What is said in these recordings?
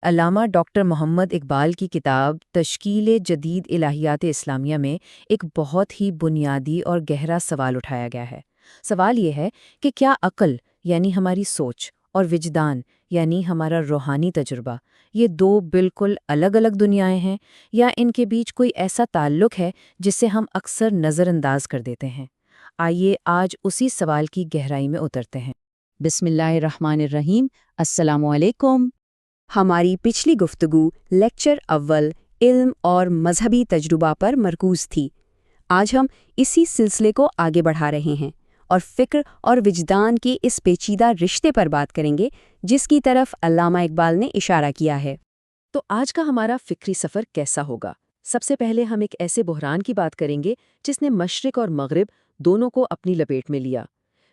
علامہ doctor محمد اقبال کی کتاب تشکیل جدید الہیات اسلامیہ میں ایک بہت ہی بنیادی اور گہرا سوال اٹھایا گیا ہے۔ سوال یہ ہے کہ کیا عقل یعنی ہماری سوچ اور وجدان یعنی ہمارا روحانی تجربہ یہ دو بالکل الگ الگ دنیائیں ہیں، یا ان کے بیچ کوئی ایسا تعلق ہے جسے ہم اکثر نظر انداز کر دیتے ہیں؟ آئیے آج اسی سوال کی گہرائی میں اترتے ہیں۔ بسم اللہ الرحمن الرحیم۔ السلام علیکم۔ ہماری پچھلی گفتگو لیکچر اول علم اور مذہبی تجربہ پر مرکوز تھی۔ آج ہم اسی سلسلے کو آگے بڑھا رہے ہیں اور فکر اور وجدان کے اس پیچیدہ رشتے پر بات کریں گے جس کی طرف علامہ اقبال نے اشارہ کیا ہے۔ تو آج کا ہمارا فکری سفر کیسا ہوگا؟ سب سے پہلے ہم ایک ایسے بحران کی بات کریں گے جس نے مشرق اور مغرب دونوں کو اپنی لپیٹ میں لیا۔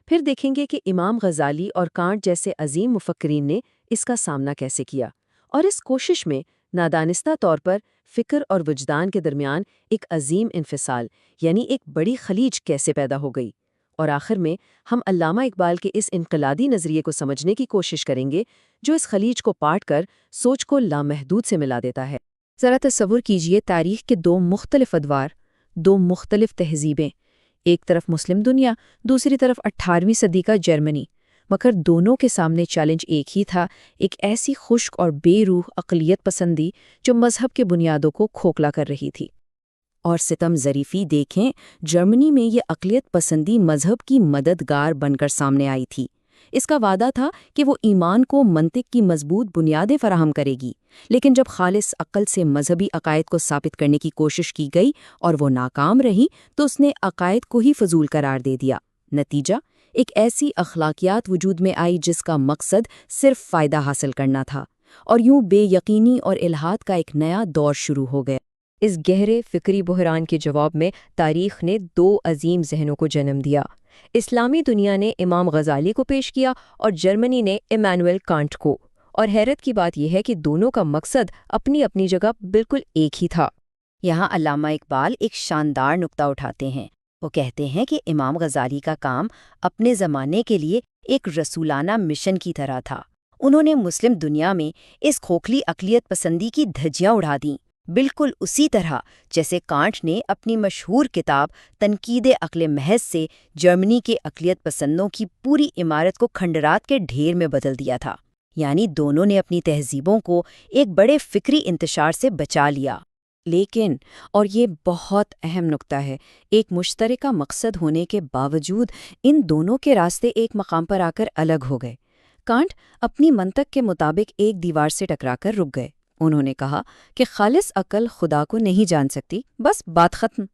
پھر دیکھیں گے کہ امام غزالی اور کانٹ جیسے عظیم مفکرین نے اس کا سامنا کیسے کیا، اور اس کوشش میں نادانستہ طور پر فکر اور وجدان کے درمیان ایک عظیم انفصال یعنی ایک بڑی خلیج کیسے پیدا ہو گئی۔ اور آخر میں ہم علامہ اقبال کے اس انقلابی نظریے کو سمجھنے کی کوشش کریں گے جو اس خلیج کو پاٹ کر سوچ کو لامحدود سے ملا دیتا ہے۔ ذرا تصور کیجئے تاریخ کے دو مختلف ادوار، دو مختلف تہذیبیں، ایک طرف مسلم دنیا، دوسری طرف 18ویں صدی کا جرمنی، مگر دونوں کے سامنے چیلنج ایک ہی تھا، ایک ایسی خشک اور بے روح اقلیت پسندی جو مذہب کے بنیادوں کو کھوکھلا کر رہی تھی۔ اور ستم ظریفی دیکھیں، جرمنی میں یہ اقلیت پسندی مذہب کی مددگار بن کر سامنے آئی تھی۔ اس کا وعدہ تھا کہ وہ ایمان کو منطق کی مضبوط بنیادیں فراہم کرے گی، لیکن جب خالص عقل سے مذہبی عقائد کو ثابت کرنے کی کوشش کی گئی اور وہ ناکام رہی تو اس نے عقائد کو ہی فضول قرار دے دیا۔ نتیجہ ایک ایسی اخلاقیات وجود میں آئی جس کا مقصد صرف فائدہ حاصل کرنا تھا، اور یوں بے یقینی اور الحاد کا ایک نیا دور شروع ہو گیا۔ اس گہرے فکری بحران کے جواب میں تاریخ نے دو عظیم ذہنوں کو جنم دیا۔ اسلامی دنیا نے امام غزالی کو پیش کیا اور جرمنی نے ایمانوئل کانٹ کو، اور حیرت کی بات یہ ہے کہ دونوں کا مقصد اپنی اپنی جگہ بالکل ایک ہی تھا۔ یہاں علامہ اقبال ایک شاندار نقطہ اٹھاتے ہیں۔ وہ کہتے ہیں کہ امام غزالی کا کام اپنے زمانے کے لیے ایک رسولانہ مشن کی طرح تھا۔ انہوں نے مسلم دنیا میں اس کھوکھلی اقلیت پسندی کی دھجیاں اڑا دیں، بالکل اسی طرح جیسے کانٹ نے اپنی مشہور کتاب تنقید عقل محض سے جرمنی کے اقلیت پسندوں کی پوری عمارت کو کھنڈرات کے ڈھیر میں بدل دیا تھا۔ یعنی دونوں نے اپنی تہذیبوں کو ایک بڑے فکری انتشار سے بچا لیا۔ لیکن، اور یہ بہت اہم نقطہ ہے، ایک مشترکہ مقصد ہونے کے باوجود ان دونوں کے راستے ایک مقام پر آ کر الگ ہو گئے۔ کانٹ اپنی منطق کے مطابق ایک دیوار سے ٹکرا کر رک گئے۔ انہوں نے کہا کہ خالص عقل خدا کو نہیں جان سکتی، بس بات ختم۔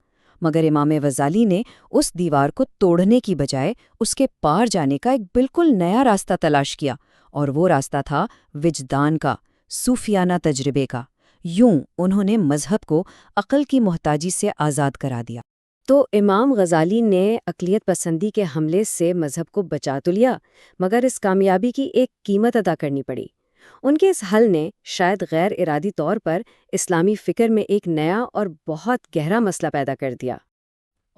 مگر امام غزالی نے اس دیوار کو توڑنے کی بجائے اس کے پار جانے کا ایک بالکل نیا راستہ تلاش کیا، اور وہ راستہ تھا وجدان کا، صوفیانہ تجربے کا۔ یوں انہوں نے مذہب کو عقل کی محتاجی سے آزاد کرا دیا۔ تو امام غزالی نے عقلیت پسندی کے حملے سے مذہب کو بچا تو لیا، مگر اس کامیابی کی ایک قیمت ادا کرنی پڑی۔ ان کے اس حل نے شاید غیر ارادی طور پر اسلامی فکر میں ایک نیا اور بہت گہرا مسئلہ پیدا کر دیا۔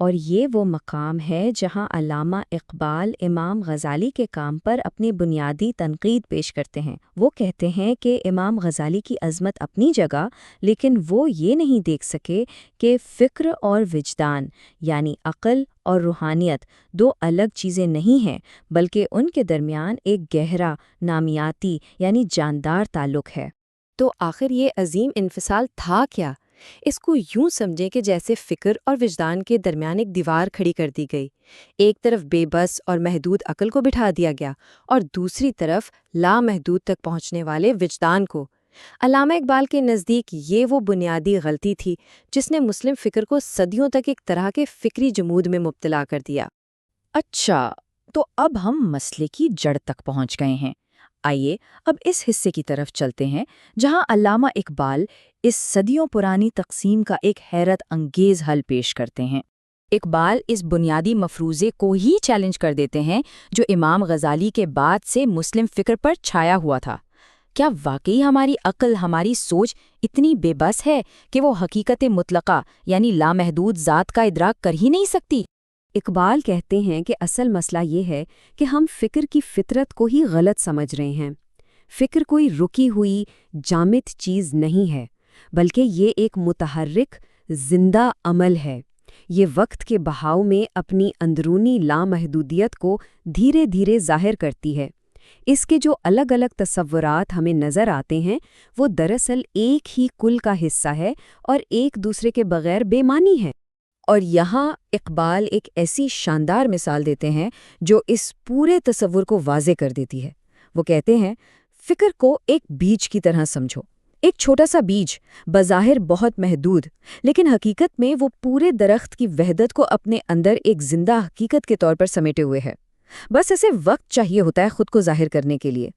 اور یہ وہ مقام ہے جہاں علامہ اقبال امام غزالی کے کام پر اپنی بنیادی تنقید پیش کرتے ہیں۔ وہ کہتے ہیں کہ امام غزالی کی عظمت اپنی جگہ، لیکن وہ یہ نہیں دیکھ سکے کہ فکر اور وجدان یعنی عقل اور روحانیت دو الگ چیزیں نہیں ہیں، بلکہ ان کے درمیان ایک گہرا نامیاتی یعنی جاندار تعلق ہے۔ تو آخر یہ عظیم انفصال تھا کیا؟ اس کو یوں سمجھیں کہ جیسے فکر اور وجدان کے درمیان ایک دیوار کھڑی کر دی گئی۔ ایک طرف بے بس اور محدود عقل کو بٹھا دیا گیا، اور دوسری طرف لامحدود تک پہنچنے والے وجدان کو۔ علامہ اقبال کے نزدیک یہ وہ بنیادی غلطی تھی جس نے مسلم فکر کو صدیوں تک ایک طرح کے فکری جمود میں مبتلا کر دیا۔ اچھا، تو اب ہم مسئلے کی جڑ تک پہنچ گئے ہیں۔ آئیے اب اس حصے کی طرف چلتے ہیں جہاں علامہ اقبال اس صدیوں پرانی تقسیم کا ایک حیرت انگیز حل پیش کرتے ہیں۔ اقبال اس بنیادی مفروضے کو ہی چیلنج کر دیتے ہیں جو امام غزالی کے بعد سے مسلم فکر پر چھایا ہوا تھا۔ کیا واقعی ہماری عقل، ہماری سوچ اتنی بے بس ہے کہ وہ حقیقت مطلقہ یعنی لامحدود ذات کا ادراک کر ہی نہیں سکتی؟ اقبال کہتے ہیں کہ اصل مسئلہ یہ ہے کہ ہم فکر کی فطرت کو ہی غلط سمجھ رہے ہیں۔ فکر کوئی رکی ہوئی جامد چیز نہیں ہے، بلکہ یہ ایک متحرک زندہ عمل ہے۔ یہ وقت کے بہاؤ میں اپنی اندرونی لامحدودیت کو دھیرے دھیرے ظاہر کرتی ہے۔ اس کے جو الگ الگ تصورات ہمیں نظر آتے ہیں وہ دراصل ایک ہی کل کا حصہ ہے اور ایک دوسرے کے بغیر بے معنی ہے۔ اور یہاں اقبال ایک ایسی شاندار مثال دیتے ہیں جو اس پورے تصور کو واضح کر دیتی ہے۔ وہ کہتے ہیں، فکر کو ایک بیج کی طرح سمجھو، ایک چھوٹا سا بیج، بظاہر بہت محدود، لیکن حقیقت میں وہ پورے درخت کی وحدت کو اپنے اندر ایک زندہ حقیقت کے طور پر سمیٹے ہوئے ہے۔ بس اسے وقت چاہیے ہوتا ہے خود کو ظاہر کرنے کے لیے۔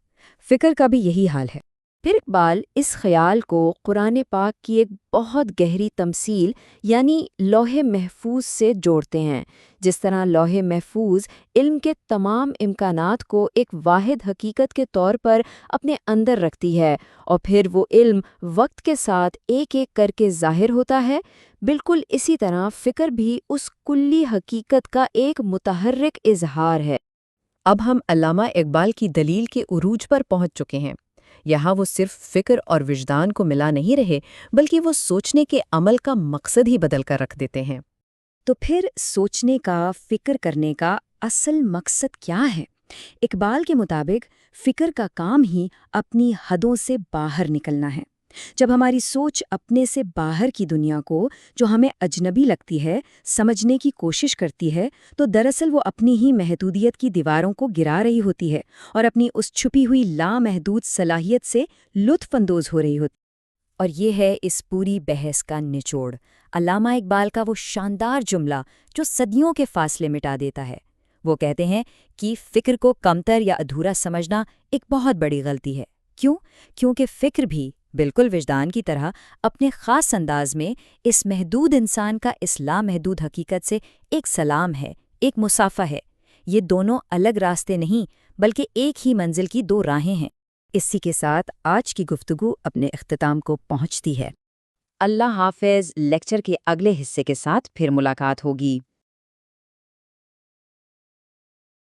فکر کا بھی یہی حال ہے۔ پھر اقبال اس خیال کو قرآن پاک کی ایک بہت گہری تمثیل یعنی لوح محفوظ سے جوڑتے ہیں۔ جس طرح لوح محفوظ علم کے تمام امکانات کو ایک واحد حقیقت کے طور پر اپنے اندر رکھتی ہے اور پھر وہ علم وقت کے ساتھ ایک ایک کر کے ظاہر ہوتا ہے، بالکل اسی طرح فکر بھی اس کلی حقیقت کا ایک متحرک اظہار ہے۔ اب ہم علامہ اقبال کی دلیل کے عروج پر پہنچ چکے ہیں۔ یہاں وہ صرف فکر اور وجدان کو ملا نہیں رہے، بلکہ وہ سوچنے کے عمل کا مقصد ہی بدل کر رکھ دیتے ہیں۔ تو پھر سوچنے کا، فکر کرنے کا اصل مقصد کیا ہے؟ اقبال کے مطابق فکر کا کام ہی اپنی حدوں سے باہر نکلنا ہے۔ جب ہماری سوچ اپنے سے باہر کی دنیا کو، جو ہمیں اجنبی لگتی ہے، سمجھنے کی کوشش کرتی ہے، تو دراصل وہ اپنی ہی محدودیت کی دیواروں کو گرا رہی ہوتی ہے اور اپنی اس چھپی ہوئی لامحدود صلاحیت سے لطف اندوز ہو رہی ہوتی ہے۔ اور یہ ہے اس پوری بحث کا نچوڑ، علامہ اقبال کا وہ شاندار جملہ جو صدیوں کے فاصلے مٹا دیتا ہے۔ وہ کہتے ہیں کہ فکر کو کمتر یا ادھورا سمجھنا ایک بہت بڑی غلطی ہے۔ کیوں؟ کیونکہ فکر بھی بالکل وجدان کی طرح اپنے خاص انداز میں اس محدود انسان کا اس لامحدود حقیقت سے ایک سلام ہے، ایک مصافحہ ہے۔ یہ دونوں الگ راستے نہیں بلکہ ایک ہی منزل کی دو راہیں ہیں۔ اسی کے ساتھ آج کی گفتگو اپنے اختتام کو پہنچتی ہے۔ اللہ حافظ۔ لیکچر کے اگلے حصے کے ساتھ پھر ملاقات ہوگی۔